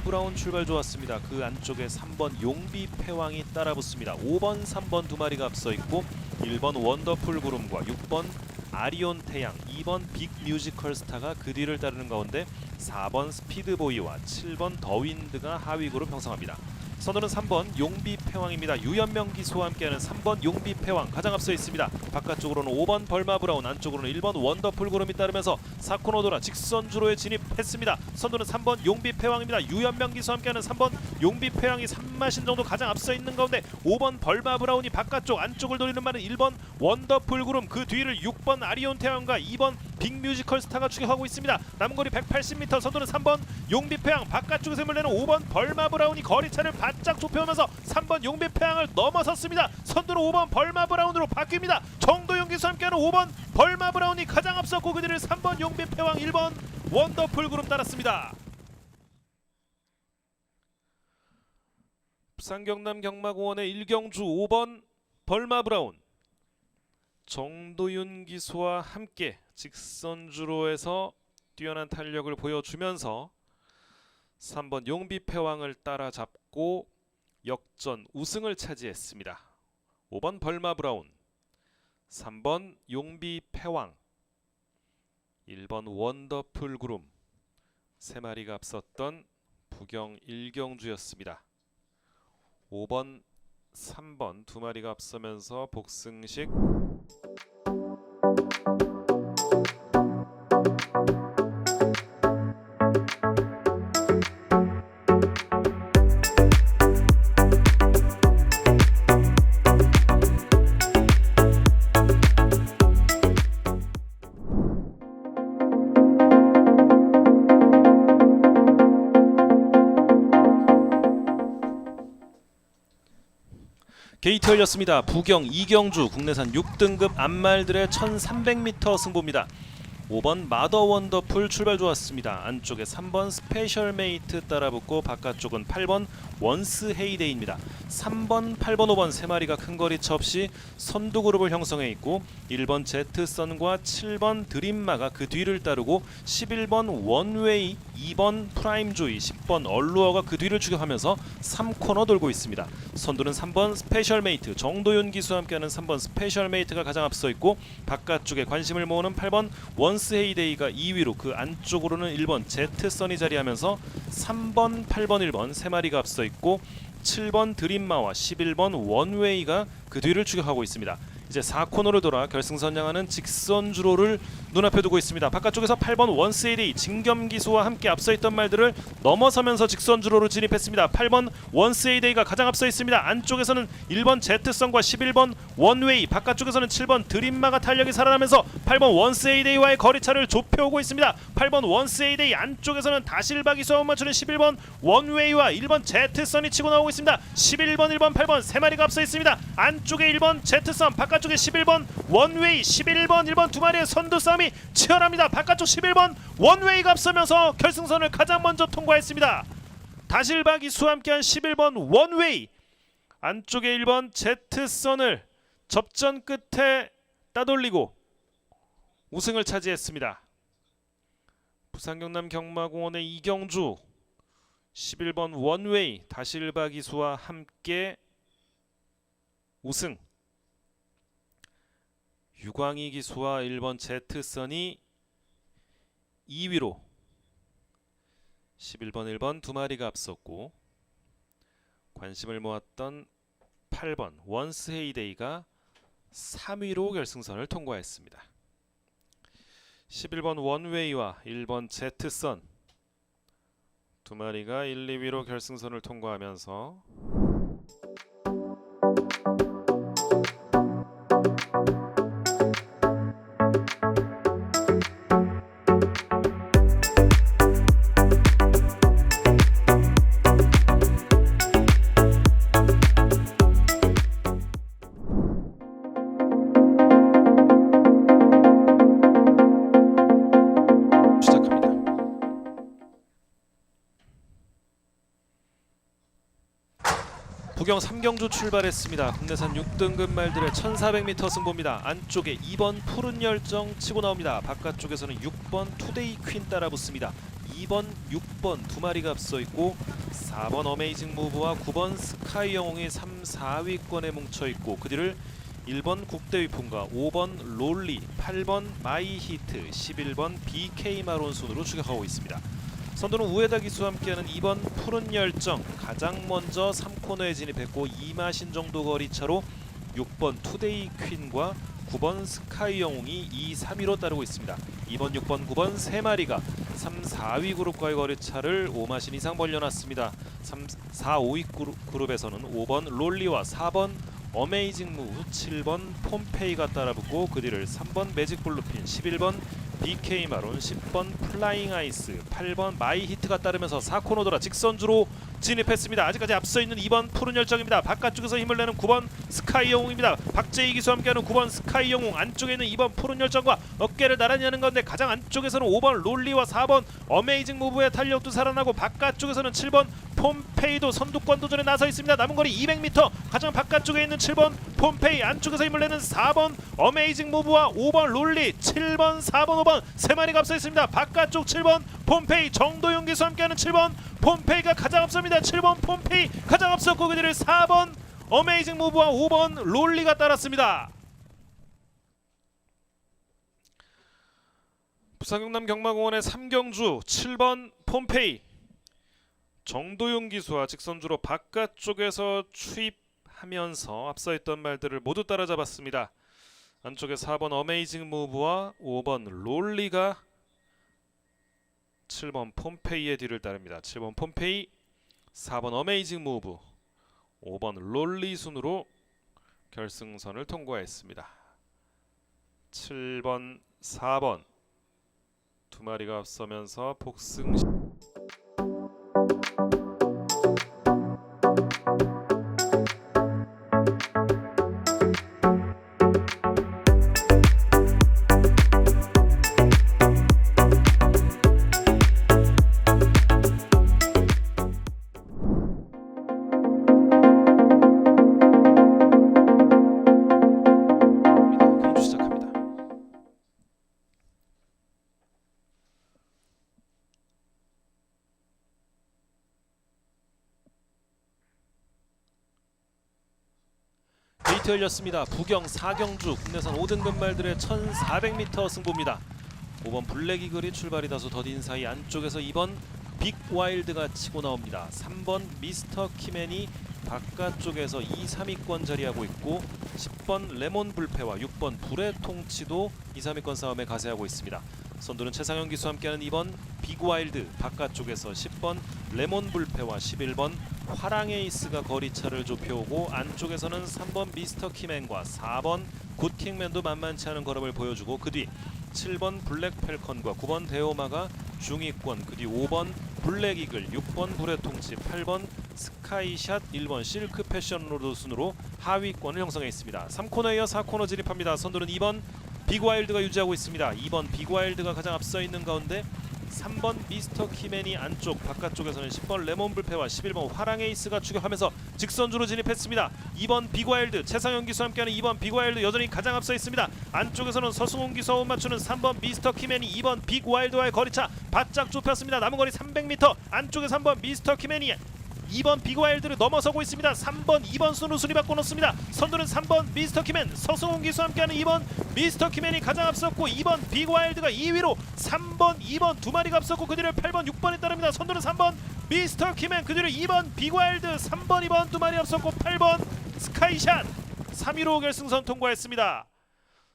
브라운 출발 좋았습니다. 그 안쪽에 3번 용비 패왕이 따라붙습니다. 5번, 3번 두 마리가 앞서 있고 1번 원더풀 구름과 6번 아리온 태양, 2번 빅 뮤지컬 스타가 그 뒤를 따르는 가운데 4번 스피드보이와 7번 더윈드가 하위 그룹 형성합니다. 선두는 3번 용비 패왕입니다. 유연명 기수와 함께하는 3번 용비 패왕 가장 앞서 있습니다. 바깥쪽으로는 5번 벌마 브라운, 안쪽으로는 1번 원더풀 구름이 따르면서 4코너 돌아 직선주로에 진입했습니다. 선두는 3번 용비 패왕입니다. 유연명 기수와 함께하는 3번 용비 패왕이 3마신 정도 가장 앞서 있는 가운데 5번 벌마 브라운이 바깥쪽, 안쪽을 노리는 말은 1번 원더풀 구름, 그 뒤를 6번 아리온 태양과 2번 빅 뮤지컬 스타가 추격하고 있습니다. 남거리 180m, 선두는 3번 용비 패왕, 바깥쪽에서 물려는 5번 벌마 브라운이 거리차를 바짝 좁혀오면서 3번 용비 패왕을 넘어섰습니다. 선두는 5번 벌마 브라운으로 바뀝니다. 정도윤 기수와 함께하는 5번 벌마 브라운이 가장 앞섰고 그 뒤를 3번 용비 패왕, 1번 원더풀 그룹 따랐습니다. 부산 경남 경마공원의 1경주 5번 벌마 브라운, 정도윤 기수와 함께 직선주로에서 뛰어난 탄력을 보여주면서 3번 용비 패왕을 따라잡고 역전 우승을 차지했습니다. 5번 벌마 브라운, 3번 용비 패왕, 1번 원더풀 구름, 세 마리가 앞섰던 부경 1경주였습니다. 5번, 3번 두 마리가 앞서면서 복승식 게이트 열렸습니다. 부경 2경주 국내산 6등급 암말들의 1300m 승부입니다. 5번 마더 원더풀 출발 좋았습니다. 안쪽에 3번 스페셜 메이트 따라붙고 바깥쪽은 8번 원스 헤이데이입니다. 3번, 8번, 5번 세 마리가 큰 거리차 없이 선두 그룹을 형성해 있고 1번 제트선과 7번 드림마가 그 뒤를 따르고 11번 원웨이, 2번 프라임조이, 10번 얼루어가 그 뒤를 추격하면서 3코너 돌고 있습니다. 선두는 3번 스페셜 메이트, 정도윤 기수와 함께하는 3번 스페셜 메이트가 가장 앞서 있고 바깥쪽에 관심을 모으는 8번 원스 헤이데이가 2위로, 그 안쪽으로는 1번 제트선이 자리하면서 3번, 8번, 1번 세 마리가 앞서 있고 7번 드림마와 11번 원웨이가 그 뒤를 추격하고 있습니다. 이제 4코너를 돌아 결승선 향하는 직선주로를 눈앞에 두고 있습니다. 바깥쪽에서 8번 원스헤이데이, 진겸기수와 함께 앞서 있던 말들을 넘어서면서 직선주로로 진입했습니다. 8번 원스헤이데이가 가장 앞서 있습니다. 안쪽에서는 1번 제트선과 11번 원웨이, 바깥쪽에서는 7번 드림마가 탄력이 살아나면서 8번 원스헤이데이와의 거리차를 좁혀오고 있습니다. 8번 원스헤이데이, 안쪽에서는 다실바 기수와 맞추는 11번 원웨이와 1번 제트선이 치고 나오고 있습니다. 11번, 1번, 8번 세 마리가 앞서 있습니다. 안쪽에 1번 제트선, 바깥쪽에 11번 원웨이, 11번, 1번 두 마리의 선두 싸움이 치열합니다. 바깥쪽 11번 원웨이가 앞서면서 결승선을 가장 먼저 통과했습니다. 다실바 기수와 함께한 11번 원웨이, 안쪽에 1번 제트선을 접전 끝에 따돌리고 우승을 차지했습니다. 부산 경남 경마공원의 이경주 11번 원웨이, 다실바 기수와 함께 우승. 유광희 기수와 1번 제트선이 2위로 11번, 1번 두 마리가 앞섰고 관심을 모았던 8번 원스 헤이데이가 3위로 결승선을 통과했습니다. 11번 원웨이와 1번 제트선 두 마리가 1, 2위로 결승선을 통과하면서 부경 3경주 출발했습니다. 국내산 6등급 말들의 1400m 승부입니다. 안쪽에 2번 푸른 열정 치고 나옵니다. 바깥쪽에서는 6번 투데이 퀸 따라붙습니다. 2번, 6번 두 마리가 앞서 있고 4번 어메이징 무브와 9번 스카이 영웅이 3, 4위권에 뭉쳐 있고 그 뒤를 1번 국대 위풍과 5번 롤리, 8번 마이 히트, 11번 BK 마론 순으로 추격하고 있습니다. 선두는 우에다 기수와 함께하는 2번 푸른 열정, 가장 먼저 3코너에 진입했고 2마신 정도 거리차로 6번 투데이 퀸과 9번 스카이 영웅이 2, 3위로 따르고 있습니다. 2번, 6번, 9번 세 마리가 3, 4위 그룹과의 거리차를 5마신 이상 벌려놨습니다. 3, 4, 5위 그룹에서는 5번 롤리와 4번 어메이징 무브, 7번 폼페이가 따라붙고 그 뒤를 3번 매직 블루핀, 11번 BK 마론, 10번 플라잉 아이스, 8번 마이 히트가 따르면서 4코너 돌아 직선주로 진입했습니다. 아직까지 앞서 있는 2번 푸른 열정입니다. 바깥쪽에서 힘을 내는 9번 스카이 영웅입니다. 박재희 기수와 함께하는 9번 스카이 영웅, 안쪽에 있는 2번 푸른 열정과 어깨를 나란히 하는 가운데 가장 안쪽에서는 5번 롤리와 4번 어메이징 무브의 탄력도 살아나고 바깥쪽에서는 7번 폼페이도 선두권 도전에 나서 있습니다. 남은 거리 200m, 가장 바깥쪽에 있는 7번 폼페이, 안쪽에서 힘을 내는 4번 어메이징 무브와 5번 롤리, 7번 4번 5번 세 마리가 앞서 있습니다. 바깥쪽 7번 폼페이, 정도영 기수와 함께하는 7번 폼페이가 가장 앞섭니다. 7번 폼페이 가장 앞섰고 그 뒤를 4번 어메이징 무브와 5번 롤리가 따랐습니다. 부산 경남 경마공원의 3경주 7번 폼페이, 정도용 기수와 직선주로 바깥쪽에서 추입하면서 앞서 있던 말들을 모두 따라잡았습니다. 안쪽에 4번 어메이징 무브와 5번 롤리가 7번 폼페이의 뒤를 따릅니다. 7번 폼페이, 4번 어메이징 무브, 5번 롤리 순으로 결승선을 통과했습니다. 7번, 4번 두 마리가 앞서면서 복승 경주 시작합니다. 게이트 열렸습니다. 부경 4경주 국내선 5등급 말들의 1400m 승부입니다. 5번 블랙이글이 출발이 다소 더딘 사이 안쪽에서 2번 빅와일드가 치고 나옵니다. 3번 미스터 키맨이 바깥쪽에서 2, 3위권 자리하고 있고 10번 레몬 불패와 6번 불의 통치도 2, 3위권 싸움에 가세하고 있습니다. 선두는 최상현 기수와 함께하는 2번 빅와일드, 바깥쪽에서 10번 레몬 불패와 11번 화랑에이스가 거리차를 좁혀오고 안쪽에서는 3번 미스터 키맨과 4번 굿킹맨도 만만치 않은 걸음을 보여주고 그 뒤 7번 블랙 펠컨과 9번 데오마가 중위권, 그 뒤 5번 블랙 이글, 6번 불의 통치, 8번 스카이샷, 1번 실크 패션 로드 순으로 하위권을 형성해 있습니다. 3코너에 이어 4코너 진입합니다. 선두는 2번 빅와일드가 유지하고 있습니다. 2번 빅와일드가 가장 앞서 있는 가운데 3번 미스터 키맨이 안쪽, 바깥쪽에서는 10번 레몬 불패와 11번 화랑에이스가 추격하면서 직선주로 진입했습니다. 2번 빅와일드, 최상현 기수와 함께하는 2번 빅와일드 여전히 가장 앞서 있습니다. 안쪽에서는 서승훈 기수와 맞추는 3번 미스터 키맨이 2번 빅와일드와의 거리차 바짝 좁혔습니다. 남은 거리 300m, 안쪽에 3번 미스터 키맨이 2번 빅와일드를 넘어서고 있습니다. 3번, 2번 순으로 순위 바꿔놓습니다. 선두는 3번 미스터 키맨, 서승훈 기수와 함께하는 2번 미스터 키맨이 가장 앞섰고 2번 빅와일드가 2위로 3번, 2번 두 마리가 앞섰고 그 뒤를 8번, 6번에 따릅니다. 선두는 3번 미스터 키맨, 그 뒤를 2번 빅와일드, 3번, 2번 두 마리 앞섰고 8번 스카이샷 3위로 결승선 통과했습니다.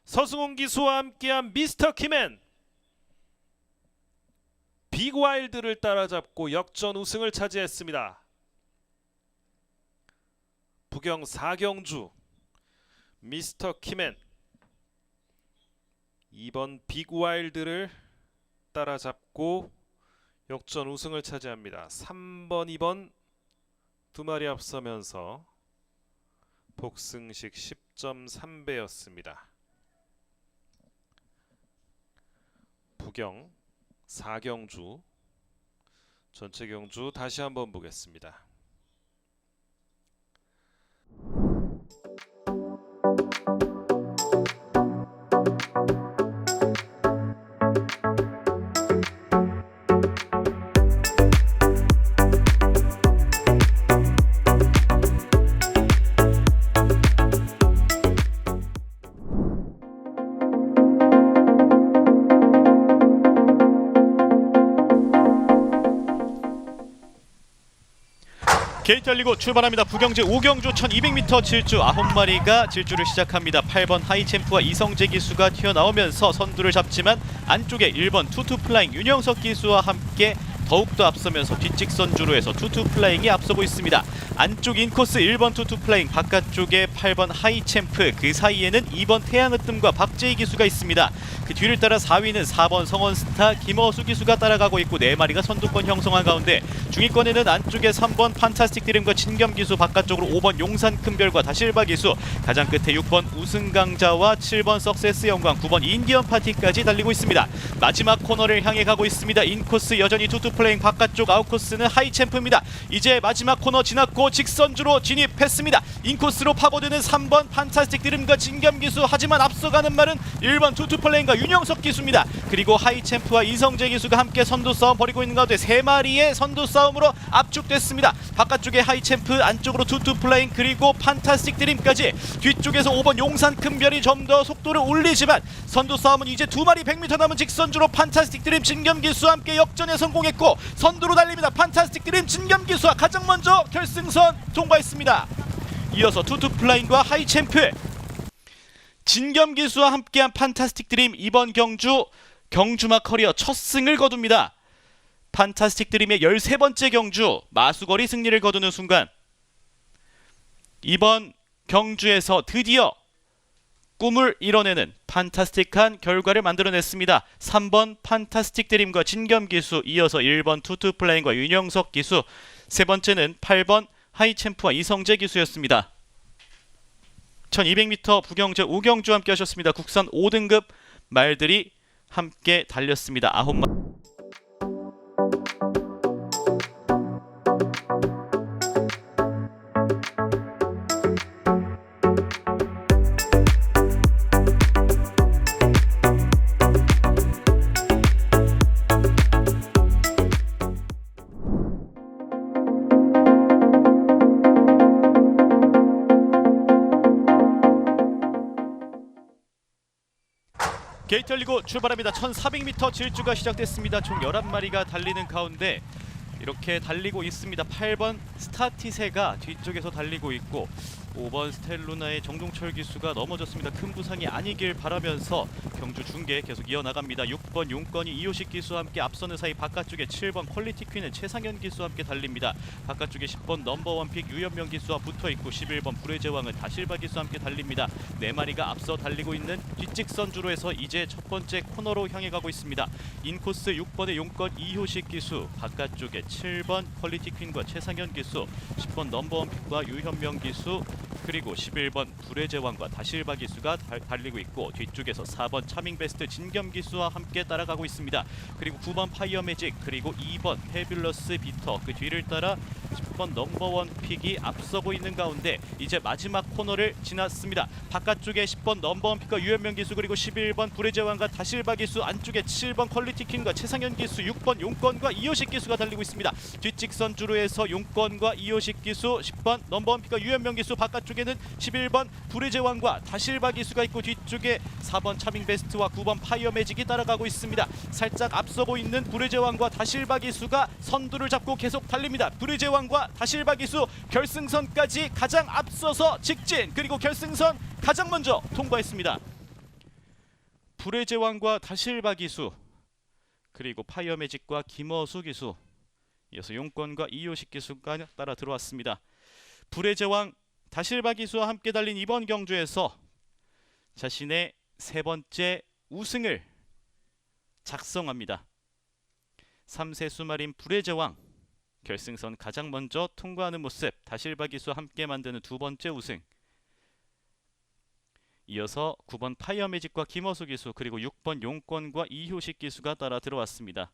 서승훈 기수와 함께한 미스터 키맨 빅와일드를 따라잡고 역전 우승을 차지했습니다. 부경 4경주 미스터 키맨 2번 빅와일드를 따라잡고 역전 우승을 차지합니다. 3번, 2번 두 마리 앞서면서 복승식 10.3배였습니다. 부경 4경주 전체 경주 다시 한번 보겠습니다. 게이트열리고 출발합니다. 부경제 5경주 1200m 질주 9마리가 질주를 시작합니다. 8번 하이챔프와 이성재 기수가 튀어나오면서 선두를 잡지만 안쪽에 1번 투투플라잉 윤영석 기수와 함께 더욱더 앞서면서 뒷직선주로에서 투투플라잉이 앞서고 있습니다. 안쪽 인코스 1번 투투플라잉, 바깥쪽에 8번 하이챔프, 그 사이에는 2번 태양으뜸과 박재희 기수가 있습니다. 그 뒤를 따라 4위는 4번 성원스타 김어수 기수가 따라가고 있고 4마리가 선두권 형성한 가운데 중위권에는 안쪽에 3번 판타스틱 드림과 진겸 기수, 바깥쪽으로 5번 용산 큰별과 다실바 기수, 가장 끝에 6번 우승강자와 7번 석세스 영광, 9번 인디언 파티까지 달리고 있습니다. 마지막 코너를 향해 가고 있습니다. 인코스 여전히 투투플레잉, 바깥쪽 아웃코스는 하이챔프입니다. 이제 마지막 코너 지났고 직선주로 진입했습니다. 인코스로 파고드는 3번 판타스틱 드림과 진겸 기수, 하지만 앞서가는 말은 1번 투투플레잉과 윤영석 기수입니다. 그리고 하이챔프와 이성재 기수가 함께 선두 싸움 벌이고 있는 가운데 3마리의 선두 싸움으로 압축됐습니다. 바깥쪽에 하이챔프, 안쪽으로 투투플레잉, 그리고 판타스틱 드림까지, 뒤쪽에서 5번 용산 큰별이 좀 더 속도를 올리지만 선두 싸움은 이제 2마리 100m 남은 직선주로 판타스틱 드림 진겸 기수와 함께 역전에 성공했고 선두로 달립니다. 판타스틱 드림 진겸 기수와 가장 먼저 결승선 통과했습니다. 이어서 투투플라잉과 하이챔프, 진겸 기수와 함께한 판타스틱 드림 이번 경주막 커리어 첫 승을 거둡니다. 판타스틱 드림의 13번째 경주 마수거리 승리를 거두는 순간 이번 경주에서 드디어 꿈을 이뤄내는 판타스틱한 결과를 만들어냈습니다. 3번 판타스틱 드림과 진겸 기수, 이어서 1번 투투플레잉과 윤영석 기수, 세 번째는 8번 하이챔프와 이성재 기수였습니다. 1200m 부경제 5경주 함께 하셨습니다. 국산 5등급 말들이 함께 달렸습니다. 9마리. 게이트 열리고 출발합니다. 1400m 질주가 시작됐습니다. 총 11마리가 달리는 가운데 이렇게 달리고 있습니다. 8번 스타티세가 뒤쪽에서 달리고 있고 5번 스텔루나의 정종철 기수가 넘어졌습니다. 큰 부상이 아니길 바라면서 경주 중계 계속 이어나갑니다. 6번 용건이 이효식 기수와 함께 앞서는 사이 바깥쪽에 7번 퀄리티 퀸은 최상현 기수와 함께 달립니다. 바깥쪽에 10번 넘버원 픽 유현명 기수와 붙어있고 11번 불의 제왕은 다실바 기수와 함께 달립니다. 4마리가 앞서 달리고 있는 뒷직선주로에서 이제 첫 번째 코너로 향해 가고 있습니다. 인코스 6번의 용건 이효식 기수, 바깥쪽에 7번 퀄리티 퀸과 최상현 기수, 10번 넘버원 픽과 유현명 기수, 그리고 11번 불의 제왕과 다실바 기수가 달리고 있고 뒤쪽에서 4번 차밍베스트 진겸 기수와 함께 따라가고 있습니다. 그리고 9번 파이어 매직, 그리고 2번 페뷸러스 비터, 그 뒤를 따라 10번 넘버원 픽이 앞서고 있는 가운데 이제 마지막 코너를 지났습니다. 바깥쪽에 10번 넘버원 픽과 유현명 기수, 그리고 11번 불의 제왕과 다실바 기수, 안쪽에 7번 퀄리티 킹과 최상현 기수, 6번 용건과 이효식 기수가 달리고 있습니다. 뒷직선 주로에서 용건과 이효식 기수, 10번 넘버원 픽과 유현명 기수, 바깥쪽에는 11번 불의 제왕과 다실바 기수가 있고 뒤쪽에 4번 차밍 베스트와 9번 파이어 매직이 따라가고 있습니다. 살짝 앞서 보이는 불의 제왕과 다실바 기수가 선두를 잡고 계속 달립니다. 불의 제왕과 다실바 기수 결승선까지 가장 앞서서 직진, 그리고 결승선 가장 먼저 통과했습니다. 불의 제왕과 다실바 기수, 그리고 파이어 매직과 김어수 기수, 이어서 용건과 이효식 기수가 따라 들어왔습니다. 불의 제왕 다실바 기수와 함께 달린 이번 경주에서 자신의 세 번째 우승을 작성합니다. 3세 수마린 불의 제왕 결승선 가장 먼저 통과하는 모습, 다실바 기수와 함께 만드는 두 번째 우승, 이어서 9번 파이어 매직과 김어수 기수, 그리고 6번 용건과 이효식 기수가 따라 들어왔습니다.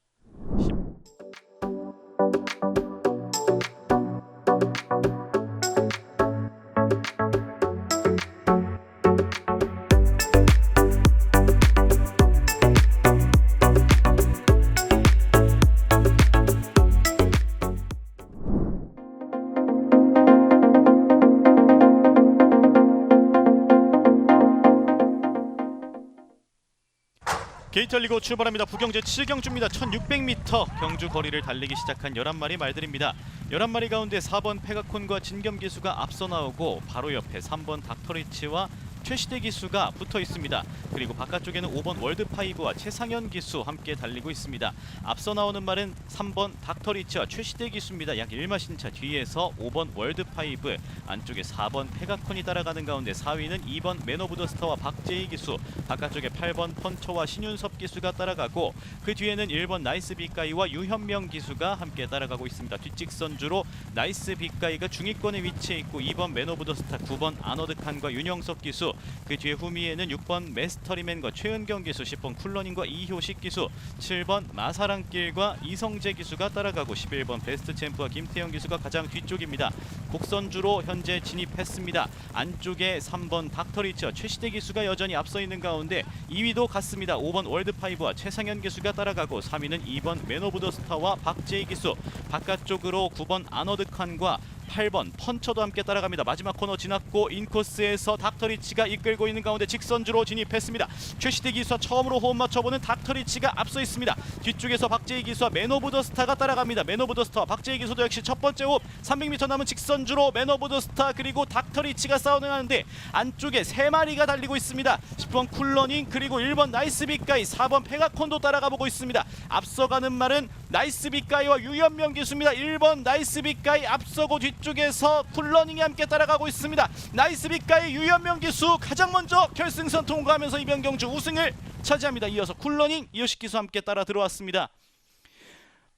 게이트 열리고 출발합니다. 부경제 7경주입니다. 1600m 경주 거리를 달리기 시작한 11마리 말들입니다. 11마리 가운데 4번 페가콘과 진겸 기수가 앞서 나오고 바로 옆에 3번 닥터리치와 최시대 기수가 붙어 있습니다. 그리고 바깥쪽에는 5번 월드파이브와 최상현 기수 함께 달리고 있습니다. 앞서 나오는 말은 3번 닥터리치와 최시대 기수입니다. 약 1마신차 뒤에서 5번 월드파이브, 안쪽에 4번 페가콘이 따라가는 가운데 4위는 2번 맨 오브 더 스타와 박재희 기수, 바깥쪽에 8번 펀처와 신윤섭 기수가 따라가고 그 뒤에는 1번 나이스 빅가이와 유현명 기수가 함께 따라가고 있습니다. 뒷직선주로 나이스 빅가이가 중위권에 위치해 있고 2번 맨 오브 더 스타, 9번 아너드 칸과 윤영석 기수, 그 뒤에 후미에는 6번 메스터리맨과 최은경 기수, 10번 쿨러닝과 이효식 기수, 7번 마사랑길과 이성재 기수가 따라가고 11번 베스트 챔프와 김태형 기수가 가장 뒤쪽입니다. 곡선주로 현재 진입했습니다. 안쪽에 3번 닥터리치와 최시대 기수가 여전히 앞서 있는 가운데 2위도 같습니다. 5번 월드파이브와 최상현 기수가 따라가고 3위는 2번 맨 오브 더 스타와 박재희 기수, 바깥쪽으로 9번 아너드 칸과 8번 펀처도 함께 따라갑니다. 마지막 코너 지났고 인코스에서 닥터리치가 이끌고 있는 가운데 직선주로 진입했습니다. 최시대 기수와 처음으로 호흡 맞춰보는 닥터리치가 앞서 있습니다. 뒤쪽에서 박재희 기수와 맨 오브 더 스타가 따라갑니다. 맨 오브 더 스타와 박재희 기수도 역시 첫 번째 호흡, 300m 남은 직선주로 맨 오브 더 스타 그리고 닥터리치가 싸우는 하는데 안쪽에 3마리가 달리고 있습니다. 10번 쿨러닝 그리고 1번 나이스 빅가이, 4번 페가콘도 따라가보고 있습니다. 앞서가는 말은 나이스 빅가이와 유현명 기수입니다. 1번 나이스 빅가이 앞서고 뒤쪽에서 쿨러닝이 함께 따라가고 있습니다. 나이스 빅가이 유현명 기수 가장 먼저 결승선 통과하면서 이번 경주 우승을 차지합니다. 이어서 쿨러닝 이효식 기수 함께 따라 들어왔습니다.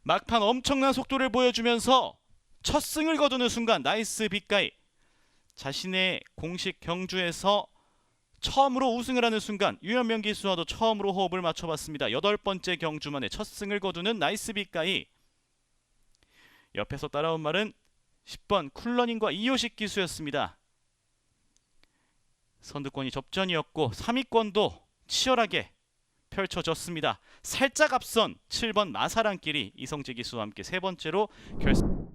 막판 엄청난 속도를 보여주면서 첫 승을 거두는 순간 나이스 빅가이 자신의 공식 경주에서 처음으로 우승을 하는 순간 유현명 기수와도 처음으로 호흡을 맞춰봤습니다. 8번째 경주 만에 첫 승을 거두는 나이스 빅가이. 옆에서 따라온 말은 10번 쿨러닝과 이효식 기수였습니다. 선두권이 접전이었고 3위권도 치열하게 펼쳐졌습니다. 살짝 앞선 7번 마사랑길이 이성재 기수와 함께 세 번째로 결승.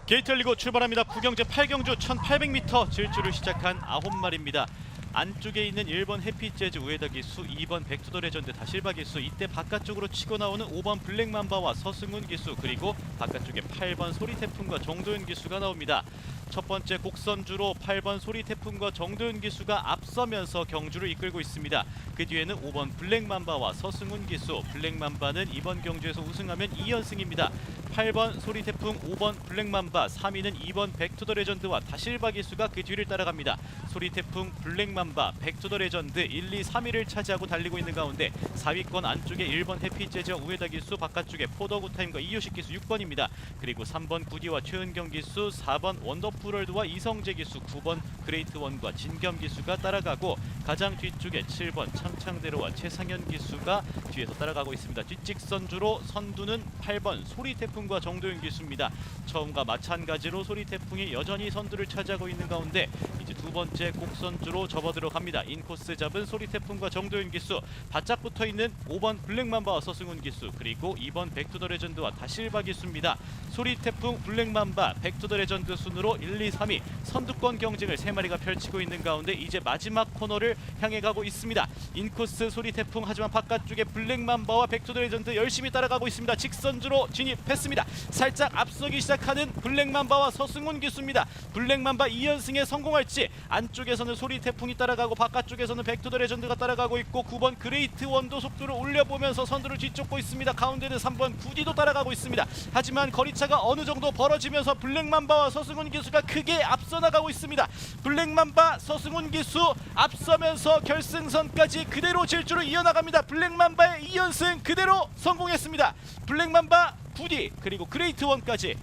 게이트 열리고 출발합니다. 구경제 8경주 1800m 질주를 시작한 9마리입니다. 안쪽에 있는 1번 해피재즈 우에다 기수, 2번 백투더 레전드 다실바 기수, 이때 바깥쪽으로 치고 나오는 5번 블랙맘바와 서승훈 기수, 그리고 바깥쪽에 8번 소리태풍과 정도윤 기수가 나옵니다. 첫 번째 곡선주로 8번 소리태풍과 정도윤 기수가 앞서면서 경주를 이끌고 있습니다. 그 뒤에는 5번 블랙맘바와 서승훈 기수, 블랙맘바는 이번 경주에서 우승하면 2연승입니다. 8번 소리태풍, 5번 블랙맘바, 3위는 2번 백투더 레전드와 다실바 기수가 그 뒤를 따라갑니다. 소리태풍, 블랙맘바, 백투더 레전드 1, 2, 3위를 차지하고 달리고 있는 가운데 4위권 안쪽에 1번 해피재즈와 우에다 기수, 바깥쪽에 포더구타임과 이효식 기수 6번입니다. 그리고 3번 구디와 최은경 기수, 4번 원더풀월드와 이성재 기수, 9번 그레이트원과 진겸 기수가 따라가고 가장 뒤쪽에 7번 창창대로와 최상현 기수가 뒤에서 따라가고 있습니다. 뒷직선주로 선두는 8번 소리태풍과 정도윤 기수입니다. 처음과 마찬가지로 소리태풍이 여전히 선두를 차지하고 있는 가운데 이제 두 번째 곡선주로 접어들어 갑니다. 인코스 잡은 소리태풍과 정도윤 기수, 바짝 붙어있는 5번 블랙맘바와 서승훈 기수, 그리고 2번 백투더 레전드와 다실바 기수입니다. 소리태풍, 블랙맘바, 백투더 레전드 순으로 1, 2, 3위 선두권 경쟁을 3마리가 펼치고 있는 가운데 이제 마지막 코너를 향해 가고 있습니다. 인코스 소리태풍, 하지만 바깥쪽에 블랙맘바와 백투더 레전드 열심히 따라가고 있습니다. 직선주로 진입했습니다. 살짝 앞서기 시작하는 블랙맘바와 서승훈 기수입니다. 블랙맘바 2연승에 성공할지, 안쪽에서는 소리태풍이 따라가고 바깥쪽에서는 백투더 레전드가 따라가고 있고 9번 그레이트원도 속도를 올려보면서 선두를 뒤쫓고 있습니다. 가운데는 3번 구디도 따라가고 있습니다. 하지만 거리차가 어느 정도 벌어지면서 블랙맘바와 서승훈 기수가 크게 앞서 나가고 있습니다. 블랙맘바, 서승훈 기수 앞서면서 결승선까지 그대로 질주를 이어나갑니다. 블랙맘바의 2연승 그대로 성공했습니다. 블랙맘바, 구디 그리고 그레이트원까지.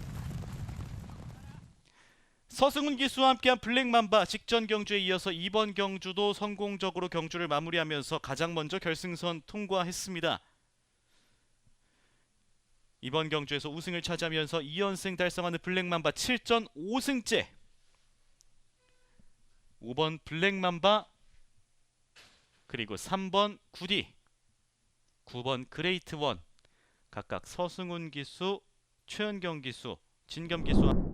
서승훈 기수와 함께한 블랙맘바 직전 경주에 이어서 이번 경주도 성공적으로 경주를 마무리하면서 가장 먼저 결승선 통과했습니다. 이번 경주에서 우승을 차지하면서 2연승 달성하는 블랙맘바 7전 5승째. 5번 블랙맘바, 그리고 3번 구디, 9번 그레이트 원, 각각 서승훈 기수, 최은경 기수, 진겸 기수.